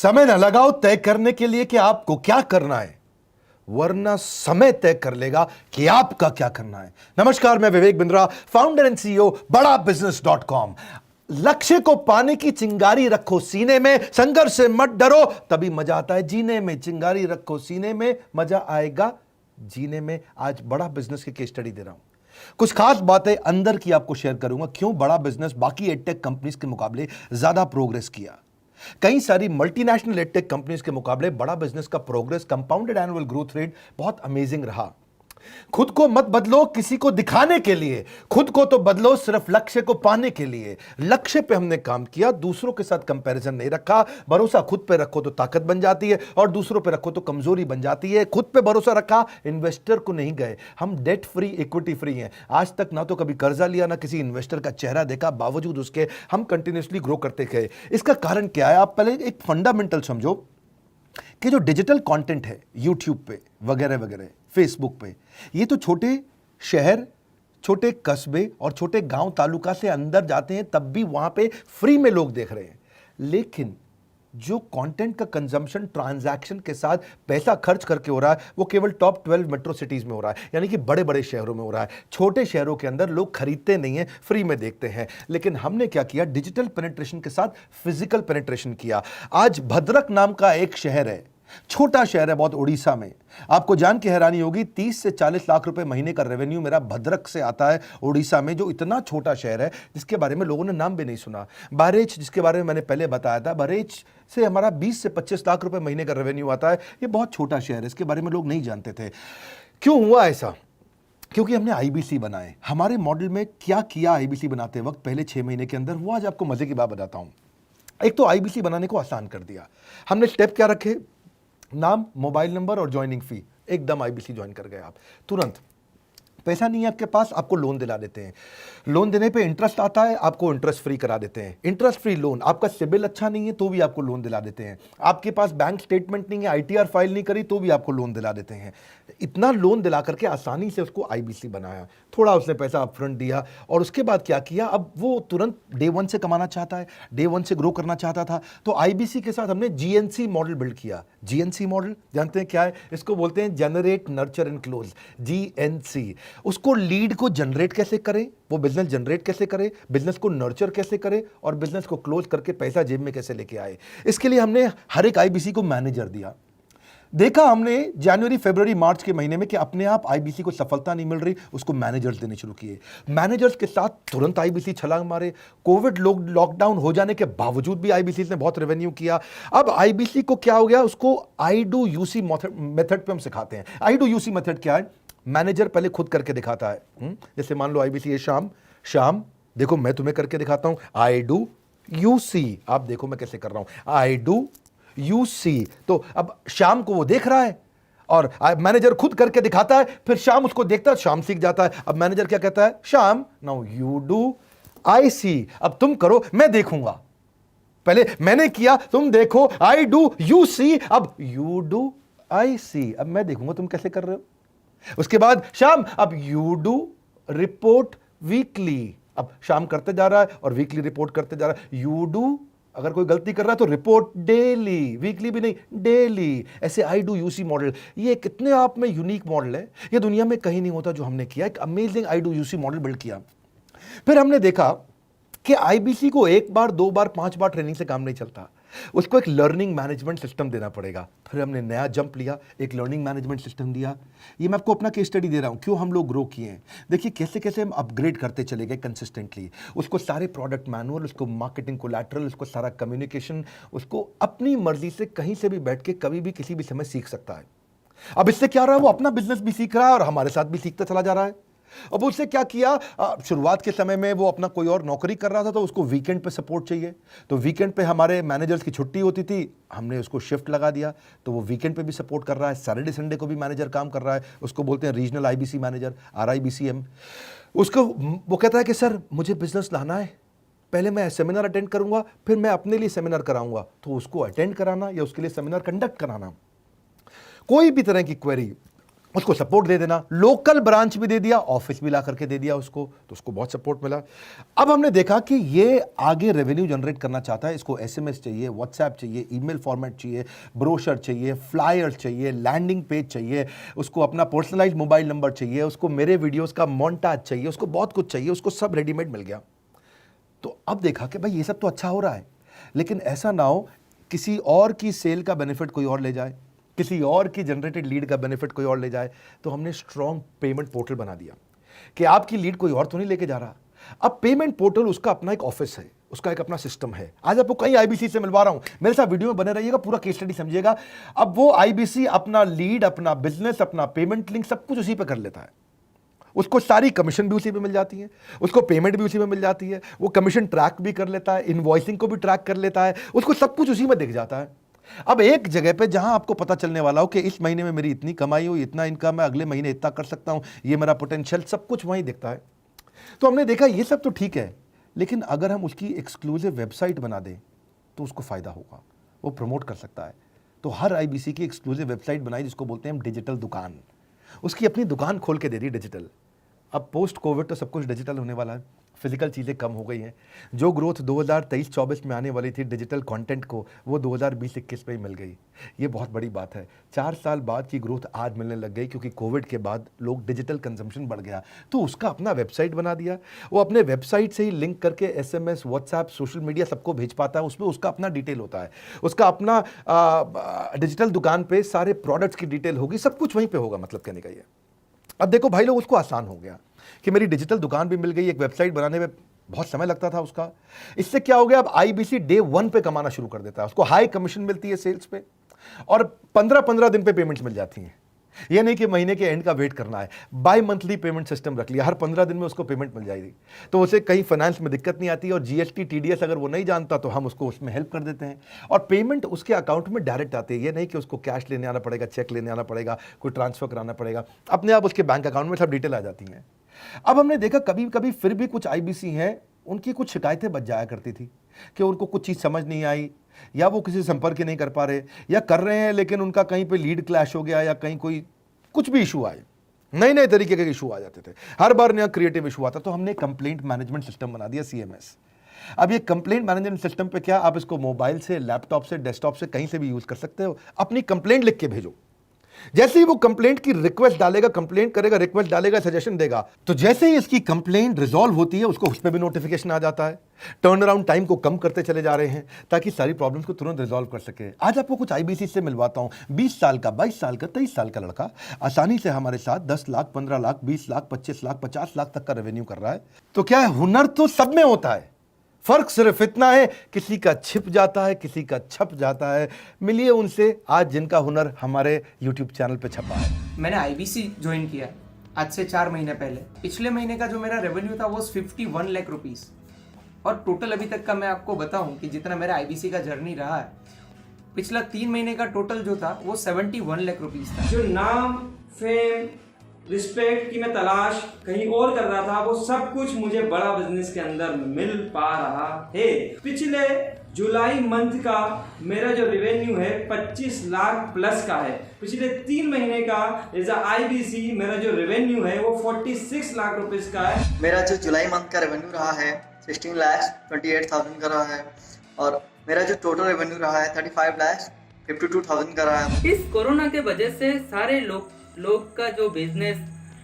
समय न लगाओ तय करने के लिए कि आपको क्या करना है, वरना समय तय कर लेगा कि आपका क्या करना है। नमस्कार, मैं Vivek Bindra, founder and CEO बड़ा बिजनेस .com। लक्ष्य को पाने की चिंगारी रखो सीने में, संघर्ष से मत डरो, तभी मजा आता है जीने में। चिंगारी रखो सीने में, मजा आएगा जीने में। आज बड़ा बिजनेस की केस स्टडी दे रहा हूं, कुछ खास बातें अंदर की आपको शेयर करूंगा, क्यों बड़ा बिजनेस बाकी एडटेक कंपनीज के मुकाबले ज्यादा प्रोग्रेस किया। कई सारी मल्टीनेशनल एडटेक कंपनीज के मुकाबले बड़ा बिजनेस का progress, compounded annual growth rate बहुत अमेजिंग रहा। खुद को मत बदलो किसी को दिखाने के लिए, खुद को तो बदलो सिर्फ लक्ष्य को पाने के लिए। लक्ष्य पे हमने काम किया, दूसरों के साथ कंपैरिजन नहीं रखा। भरोसा खुद पे रखो तो ताकत बन जाती है, और दूसरों पे रखो तो कमजोरी बन जाती है। खुद पे भरोसा रखा, इन्वेस्टर को नहीं गए। हम डेट फ्री, इक्विटी फ्री हैं। आज तक ना तो कभी कर्जा लिया, ना किसी इन्वेस्टर का चेहरा देखा, बावजूद उसके हम कंटिन्यूसली ग्रो करते गए। इसका कारण क्या है? आप पहले एक फंडामेंटल समझो कि जो डिजिटल कंटेंट है यूट्यूब पे वगैरह वगैरह, फेसबुक पे, ये तो छोटे शहर, छोटे कस्बे और छोटे गांव तालुका से अंदर जाते हैं, तब भी वहां पे फ्री में लोग देख रहे हैं। लेकिन जो कंटेंट का कंजम्पशन ट्रांजैक्शन के साथ पैसा खर्च करके हो रहा है, वो केवल टॉप 12 मेट्रो सिटीज में हो रहा है, यानी कि बड़े बड़े शहरों में हो रहा है। छोटे शहरों के अंदर लोग खरीदते नहीं हैं, फ्री में देखते हैं। लेकिन हमने क्या किया? डिजिटल पेनिट्रेशन के साथ फिजिकल पेनिट्रेशन किया। आज भद्रक नाम का एक शहर है, छोटा शहर है बहुत, उड़ीसा में। आपको जान के हैरानी होगी, 30 से 40 लाख रुपए महीने का रेवेन्यू मेरा भद्रक से आता है, उड़ीसा में, जो इतना छोटा शहर है जिसके बारे में लोगों ने नाम भी नहीं सुना। बहरेच, जिसके बारे में मैंने पहले बताया था, बहरेच से हमारा 20 से 25 लाख रुपए महीने का रेवेन्यू आता है। ये बहुत छोटा शहर है, इसके बारे में लोग नहीं जानते थे। क्यों हुआ ऐसा? क्योंकि हमने आईबीसी बनाए। हमारे मॉडल में क्या किया आईबीसी बनाते वक्त पहले 6 महीने के अंदर, वो आज आपको मजे की बात बताता हूं। एक तो आईबीसी बनाने को आसान कर दिया हमने। स्टेप क्या रखे? नाम, मोबाइल नंबर और ज्वाइनिंग फी, एकदम आईबीसी ज्वाइन कर गए आप तुरंत। पैसा नहीं है आपके पास, आपको लोन दिला देते हैं। लोन देने पे इंटरेस्ट आता है, आपको इंटरेस्ट फ्री करा देते हैं। Interest free loan. आपका सिबिल अच्छा नहीं है तो भी आपको लोन दिला देते हैं। आपके पास बैंक स्टेटमेंट नहीं है, आईटीआर फाइल नहीं करी तो भी आपको लोन दिला देते हैं। इतना लोन दिला करके आसानी से उसको आईबीसी बनाया। थोड़ा उसने पैसा अपफ्रंट दिया, और उसके बाद क्या किया? अब वो तुरंत डे 1 से कमाना चाहता है, डे 1 से ग्रो करना चाहता था। तो आईबीसी के साथ हमने जीएनसी मॉडल बिल्ड किया। जीएनसी मॉडल जानते हैं क्या है? इसको बोलते हैं generate, nurture and close, GNC. उसको लीड को जनरेट कैसे करें, वो बिजनेस जनरेट कैसे करे, बिजनेस को नर्चर कैसे करे, और बिजनेस को क्लोज करके पैसा जेब में कैसे लेके आए। इसके लिए हमने हर एक आईबीसी को मैनेजर दिया। देखा हमने जनवरी, फरवरी, मार्च के महीने में कि अपने आप आईबीसी को सफलता नहीं मिल रही, उसको मैनेजर्स देने शुरू किए। मैनेजर्स के साथ तुरंत आईबीसी छलांग मारे। कोविड लॉकडाउन हो जाने के बावजूद भी आईबीसी ने बहुत रेवेन्यू किया। अब आईबीसी को क्या हो गया? उसको आई डू यूसी मेथड पे हम सिखाते हैं। आई डू यूसी मेथड क्या है? मैनेजर पहले खुद करके दिखाता है। जैसे मान लो आईबीसी है, शाम देखो मैं तुम्हें करके दिखाता हूं, आई डू यू सी। आप देखो मैं कैसे कर रहा हूं, आई डू यू सी। तो अब शाम को वो देख रहा है, और मैनेजर खुद करके दिखाता है, फिर शाम उसको देखता है, शाम सीख जाता है। अब मैनेजर क्या कहता है? शाम, नाउ यू डू, आई सी। अब तुम करो, मैं देखूंगा। पहले मैंने किया, तुम देखो, आई डू यू सी, अब यू डू आई सी, अब मैं देखूंगा तुम कैसे कर रहे हो। उसके बाद शाम, अब यू डू रिपोर्ट वीकली। अब शाम करते जा रहा है और वीकली रिपोर्ट करते जा रहा है। यू डू, अगर कोई गलती कर रहा है तो रिपोर्ट डेली, वीकली भी नहीं, डेली। ऐसे आई डू यूसी मॉडल, ये कितने आप में यूनिक मॉडल है, ये दुनिया में कहीं नहीं होता जो हमने किया। एक amazing I do UC model build किया। फिर हमने देखा कि आईबीसी को 1 बार, 2 बार, 5 बार ट्रेनिंग से काम नहीं चलता, उसको एक लर्निंग मैनेजमेंट सिस्टम देना पड़ेगा। फिर हमने नया जंप लिया, एक लर्निंग मैनेजमेंट सिस्टम दिया। ये मैं आपको अपना केस स्टडी दे रहा हूं, क्यों हम लोग ग्रो किए हैं। देखिए कैसे कैसे हम अपग्रेड करते चले गए कंसिस्टेंटली। उसको सारे प्रोडक्ट मैनुअल, उसको मार्केटिंग कोलैटरल, उसको सारा कम्युनिकेशन, उसको अपनी मर्जी से कहीं से भी बैठ के कभी भी किसी भी समय सीख सकता है। अब इससे क्या रहा है? वो अपना बिजनेस भी सीख रहा है और हमारे साथ भी सीखता चला जा रहा है। अब उससे क्या किया? शुरुआत के समय में वो अपना कोई और नौकरी कर रहा था, तो उसको वीकेंड पे सपोर्ट चाहिए। तो वीकेंड पे हमारे मैनेजर्स की छुट्टी होती थी, हमने उसको शिफ्ट लगा दिया, तो वो वीकेंड पे भी सपोर्ट कर रहा है। सैटरडे संडे को भी मैनेजर काम कर रहा है, उसको बोलते हैं रीजनल आईबीसी मैनेजर, RIBCM। उसको वो कहता है कि सर मुझे बिजनेस लाना है, पहले मैं सेमिनार अटेंड करूंगा, फिर मैं अपने लिए सेमिनार कराऊंगा। तो उसको अटेंड कराना या उसके लिए सेमिनार कंडक्ट कराना, कोई भी तरह की क्वेरी, उसको सपोर्ट दे देना, लोकल ब्रांच भी दे दिया, ऑफिस भी ला करके दे दिया उसको, तो उसको बहुत सपोर्ट मिला। अब हमने देखा कि ये आगे रेवेन्यू जनरेट करना चाहता है, इसको एसएमएस चाहिए, व्हाट्सएप चाहिए, ईमेल फॉर्मेट चाहिए, ब्रोशर चाहिए, फ्लायर चाहिए, लैंडिंग पेज चाहिए, उसको अपना पर्सनलाइज्ड मोबाइल नंबर चाहिए, उसको मेरे वीडियोस का मोन्टाज चाहिए, उसको बहुत कुछ चाहिए, उसको सब रेडीमेड मिल गया। तो अब देखा कि भाई ये सब तो अच्छा हो रहा है, लेकिन ऐसा ना हो किसी और की सेल का बेनिफिट कोई और ले जाए, किसी और की जनरेटेड लीड का बेनिफिट कोई और ले जाए। तो हमने स्ट्रॉन्ग पेमेंट पोर्टल बना दिया कि आपकी लीड कोई और तो नहीं लेके जा रहा। अब पेमेंट पोर्टल उसका अपना एक ऑफिस है, उसका एक अपना सिस्टम है। आज आपको कई आईबीसी से मिलवा रहा हूं, मेरे साथ वीडियो में बने रहिएगा, पूरा केस स्टडी समझिएगा। अब वो आईबीसी अपना लीड, अपना बिजनेस, अपना पेमेंट लिंक सब कुछ उसी पे कर लेता है। उसको सारी कमीशन भी उसी पे मिल जाती है, उसको पेमेंट भी उसी में मिल जाती है, वो कमीशन ट्रैक भी कर लेता है, इनवॉइसिंग को भी ट्रैक कर लेता है, उसको सब कुछ उसी में दिख जाता है। अब एक जगह पे जहां आपको पता चलने वाला हो कि इस महीने में मेरी इतनी कमाई हुई, इतना इनकम है, अगले महीने इतना कर सकता हूं, ये मेरा पोटेंशियल, सब कुछ वहीं दिखता है। तो हमने देखा ये सब तो ठीक है, लेकिन अगर हम उसकी एक्सक्लूसिव वेबसाइट बना दें तो उसको फायदा होगा, वो प्रमोट कर सकता है। तो हर आईबीसी की एक्सक्लूसिव वेबसाइट बनाई, जिसको बोलते हैं हम डिजिटल दुकान। उसकी अपनी दुकान खोल के दे दी डिजिटल। अब पोस्ट कोविड तो सब कुछ डिजिटल होने वाला है, फिजिकल चीज़ें कम हो गई हैं। जो ग्रोथ 2023-24 में आने वाली थी डिजिटल कंटेंट को, वो 2020-21 में ही मिल गई। ये बहुत बड़ी बात है। 4 साल बाद की ग्रोथ आज मिलने लग गई, क्योंकि कोविड के बाद लोग डिजिटल कंजम्पशन बढ़ गया। तो उसका अपना वेबसाइट बना दिया, वो अपने वेबसाइट से ही लिंक करके एसएमएस, व्हाट्सएप, सोशल मीडिया सबको भेज पाता है। उसमें उसका अपना डिटेल होता है, उसका अपना डिजिटल दुकान पे सारे प्रोडक्ट्स की डिटेल होगी, सब कुछ वहीं पर होगा। मतलब कहने का ये, अब देखो भाई लोग, उसको आसान हो गया कि मेरी डिजिटल दुकान भी मिल गई। एक वेबसाइट बनाने में बहुत समय लगता था उसका। इससे क्या हो गया, अब आईबीसी डे 1 पे कमाना शुरू कर देता है। उसको हाई कमीशन मिलती है सेल्स पे, और 15-15 दिन पे पेमेंट्स मिल जाती हैं। ये नहीं कि महीने के एंड का वेट करना है, बाई मंथली पेमेंट सिस्टम रख लिया, हर 15 दिन में उसको पेमेंट मिल जाएगी। तो उसे कहीं फाइनेंस में दिक्कत नहीं आती, और जीएसटी, टीडीएस अगर वो नहीं जानता तो हम उसको उसमें हेल्प कर देते हैं, और पेमेंट उसके अकाउंट में डायरेक्ट आती है। ये नहीं कि उसको कैश लेने आना पड़ेगा, चेक लेने आना पड़ेगा, कोई ट्रांसफर कराना पड़ेगा, अपने आप उसके बैंक अकाउंट में सब डिटेल आ जाती हैं। अब हमने देखा कभी कभी फिर भी कुछ आईबीसी हैं, उनकी कुछ शिकायतें बच जाया करती थी कि उनको कुछ चीज़ समझ नहीं आई, या वो किसी संपर्क ही नहीं कर पा रहे, या कर रहे हैं लेकिन उनका कहीं पे लीड क्लैश हो गया, या कहीं कोई कुछ भी इशू आए, नए नए तरीके के इशू आ जाते थे, हर बार नया क्रिएटिव इशू आता। तो हमने कंप्लेंट मैनेजमेंट सिस्टम बना दिया, सीएमएस। अब ये कंप्लेंट मैनेजमेंट सिस्टम पे क्या, आप इसको मोबाइल से, लैपटॉप से, डेस्कटॉप से, कहीं से भी यूज कर सकते हो। अपनी कंप्लेंट लिख के भेजो, जैसे ही वो कंप्लेंट की रिक्वेस्ट डालेगा, कंप्लेंट करेगा, रिक्वेस्ट डालेगा, सजेशन देगा, तो जैसे ही इसकी कंप्लेंट रिजॉल्व होती है उसको उस पर भी नोटिफिकेशन आ जाता है। टर्न अराउंड टाइम को कम करते चले जा रहे हैं, ताकि सारी प्रॉब्लम्स को तुरंत रिजॉल्व कर सके। आज आपको कुछ आईबीसी से मिलवाता हूं। 20 साल का, 22 साल का, 23 साल का लड़का आसानी से हमारे साथ 10 लाख, 15 लाख, 20 लाख, 25 लाख, 50 लाख तक का रेवेन्यू कर रहा है। तो क्या है, हुनर तो सब में होता है, फर्क सिर्फ इतना है, किसी का छिप जाता है, किसी का छप जाता है। मिलिए उनसे आज जिनका हुनर हमारे YouTube चैनल पे छपा है। मैंने आईबीसी ज्वाइन किया आज से 4 महीने पहले। पिछले महीने का जो मेरा रेवेन्यू था वो 51 लाख रुपीस, और टोटल अभी तक का मैं आपको बताऊं कि जितना मेरा आईबीसी का जर्नी रहा है, पिछला 3 महीने का टोटल जो था वो 71 लाख रुपीस था। जो नाम, फेम, रिस्पेक्ट की मैं तलाश कहीं और कर रहा था, वो सब कुछ मुझे बड़ा बिजनेस के अंदर मिल पा रहा है। पिछले जुलाई मंथ का मेरा जो रेवेन्यू है 25 लाख प्लस का है। पिछले 3 महीने का एज आईबीसी मेरा जो रेवेन्यू है वो 46 लाख रुपीस का है। मेरा जो जुलाई मंथ का रेवेन्यू रहा है 16 लाख 28,000 का रहा है, और मेरा जो टोटल रेवेन्यू रहा है 35 लाख 52,000 का रहा है। इस कोरोना के वजह से सारे लोग का जो बिजनेस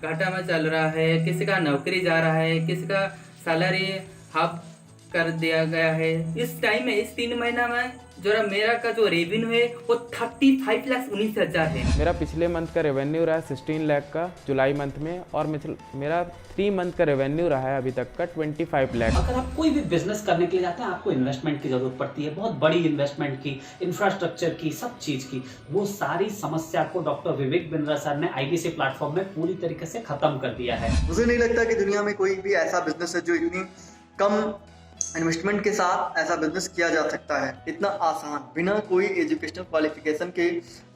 घाटा में चल रहा है, किसी का नौकरी जा रहा है, किसी का सैलरी हाफ कर दिया गया है। इस टाइम में, इस 3 महीना में जो मेरा का जो रेवेन्यू है वो 35,19,000 है। मेरा पिछले मंथ का रेवेन्यू रहा है 16 लाख का जुलाई मंथ में, और मेरा 3 मंथ का रेवेन्यू रहा है अभी तक का 25 लाख। अगर आप कोई भी बिजनेस करने के लिए जाते हैं, आपको इन्वेस्टमेंट की जरूरत पड़ती है, बहुत बड़ी इन्वेस्टमेंट की, इंफ्रास्ट्रक्चर की, सब चीज की। वो सारी समस्या को डॉक्टर विवेक बिंद्रा सर ने आईबीसी प्लेटफॉर्म में पूरी तरीके से खत्म कर दिया है। मुझे नहीं लगता कि दुनिया में कोई भी ऐसा बिजनेस है जो इतनी कम इन्वेस्टमेंट के साथ ऐसा बिजनेस किया जा सकता है, इतना आसान, बिना कोई एजुकेशनल क्वालिफिकेशन के,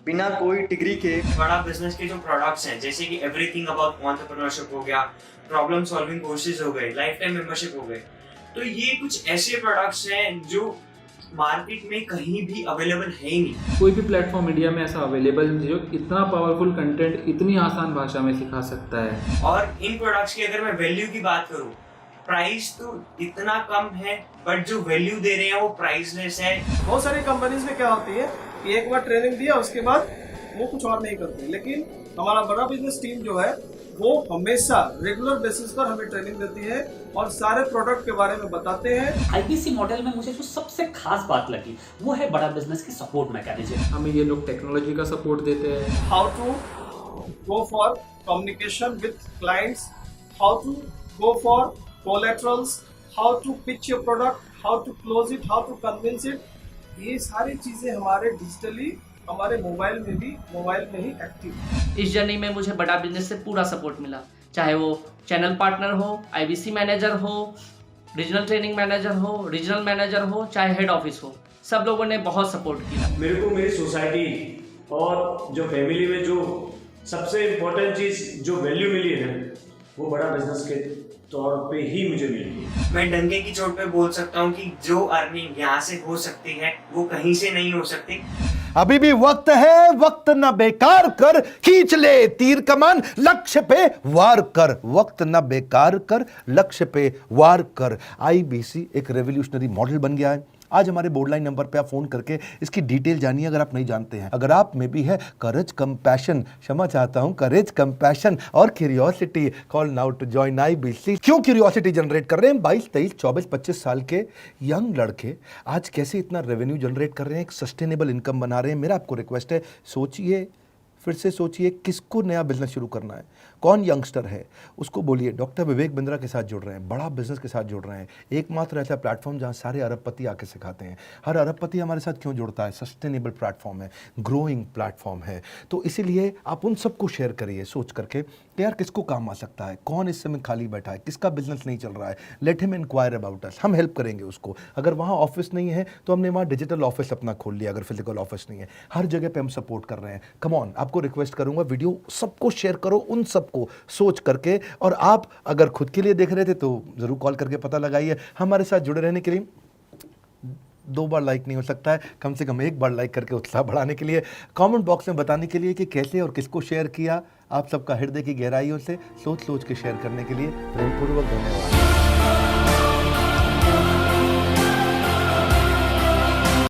बिना कोई डिग्री के। बड़ा बिजनेस के जो प्रोडक्ट्स हैं, जैसे कि एवरीथिंग अबाउट एंटरप्रेन्योरशिप हो गया, प्रॉब्लम सॉल्विंग कोर्सेज हो गए, लाइफ टाइम मेंबरशिप हो गए, तो ये कुछ ऐसे प्रोडक्ट्स हैं जो मार्केट में कहीं भी अवेलेबल है ही नहीं। कोई भी प्लेटफॉर्म इंडिया में ऐसा अवेलेबल नहीं जो इतना पावरफुल कंटेंट इतनी आसान भाषा में सिखा सकता है। और इन प्रोडक्ट्स की अगर मैं वैल्यू की बात करूं, प्राइस तो इतना कम है बट जो वैल्यू दे रहे हैं वो प्राइसलेस है। बहुत सारी कंपनीज में क्या होती है कि एक बार ट्रेनिंग दिया उसके बाद वो कुछ और नहीं करते, लेकिन हमारा बड़ा बिजनेस टीम जो है वो हमेशा रेगुलर बेसिस पर हमें ट्रेनिंग देती है और सारे प्रोडक्ट के बारे में बताते हैं। आईबीसी मॉडल में मुझे जो सबसे खास बात लगी वो है बड़ा बिजनेस की सपोर्ट मैकेनिज्म। हमें ये लोग टेक्नोलॉजी का सपोर्ट देते हैं। How to go for communication with clients, how to go for collaterals, how to pitch your product, how to close it, how to convince it, ये सारी चीजें हमारे डिजिटली हमारे मोबाइल में ही एक्टिव है। इस जर्नी में मुझे बड़ा बिजनेस से पूरा सपोर्ट मिला, चाहे वो चैनल पार्टनर हो, आईबीसी मैनेजर हो, रीजनल ट्रेनिंग मैनेजर हो, रीजनल मैनेजर हो, चाहे हेड ऑफिस हो, सब लोगों ने बहुत सपोर्ट किया। मेरे को मेरी सोसाइटी और जो फैमिली में जो सबसे इम्पोर्टेंट चीज़ जो वैल्यू मिली है वो बड़ा बिजनेस के तौर पे ही मुझे मिली है। मैं डंके की चोट पे बोल सकता हूँ कि जो अर्निंग यहाँ से हो सकती है वो कहीं से नहीं हो सकती। अभी भी वक्त है, वक्त न बेकार कर, खींच ले तीर कमान, लक्ष्य पे वार कर, वक्त न बेकार कर, लक्ष्य पे वार कर। आईबीसी एक रेवोल्यूशनरी मॉडल बन गया है। आज हमारे बोर्ड लाइन नंबर पे आप फोन करके इसकी डिटेल जानिए अगर आप नहीं जानते हैं। अगर आप में भी है करेज, कंपैशन, क्षमा चाहता हूं, करेज, कंपैशन और curiosity, call now to join IBC. क्यों क्यूरियोसिटी जनरेट कर रहे हैं? 22, 23, 24, 25 साल के यंग लड़के आज कैसे इतना रेवेन्यू जनरेट कर रहे हैं, एक सस्टेनेबल इनकम बना रहे हैं। मेरा आपको रिक्वेस्ट है, सोचिए, फिर से सोचिए, किसको नया बिजनेस शुरू करना है, कौन यंगस्टर है, उसको बोलिए डॉक्टर विवेक बिंद्रा के साथ जुड़ रहे हैं, बड़ा बिजनेस के साथ जुड़ रहे हैं। एकमात्र ऐसा प्लेटफॉर्म जहां सारे अरबपति आके सिखाते हैं। हर अरबपति हमारे साथ क्यों जुड़ता है? सस्टेनेबल प्लेटफॉर्म है, ग्रोइंग प्लेटफॉर्म है। तो इसीलिए आप उन सबको शेयर करिए सोच करके कि यार किसको काम आ सकता है, कौन इस समय खाली बैठा है, किसका बिजनेस नहीं चल रहा है, let him enquire about us, हम हेल्प करेंगे उसको। अगर वहाँ ऑफिस नहीं है तो हमने वहाँ डिजिटल ऑफिस अपना खोल लिया, अगर फिजिकल ऑफिस नहीं है, हर जगह पे हम सपोर्ट कर रहे हैं। कम ऑन, आपको रिक्वेस्ट करूंगा वीडियो सबको शेयर करो, उन सबको सोच करके। और आप अगर खुद के लिए देख रहे थे तो जरूर कॉल करके पता लगाइए। हमारे साथ जुड़े रहने के लिए 2 बार लाइक नहीं हो सकता है, कम से कम 1 बार लाइक करके उत्साह बढ़ाने के लिए, कमेंट बॉक्स में बताने के लिए कि कैसे और किसको शेयर किया। आप सबका हृदय की गहराइयों से सोच सोच के शेयर करने के लिए प्रेमपूर्वक धन्यवाद।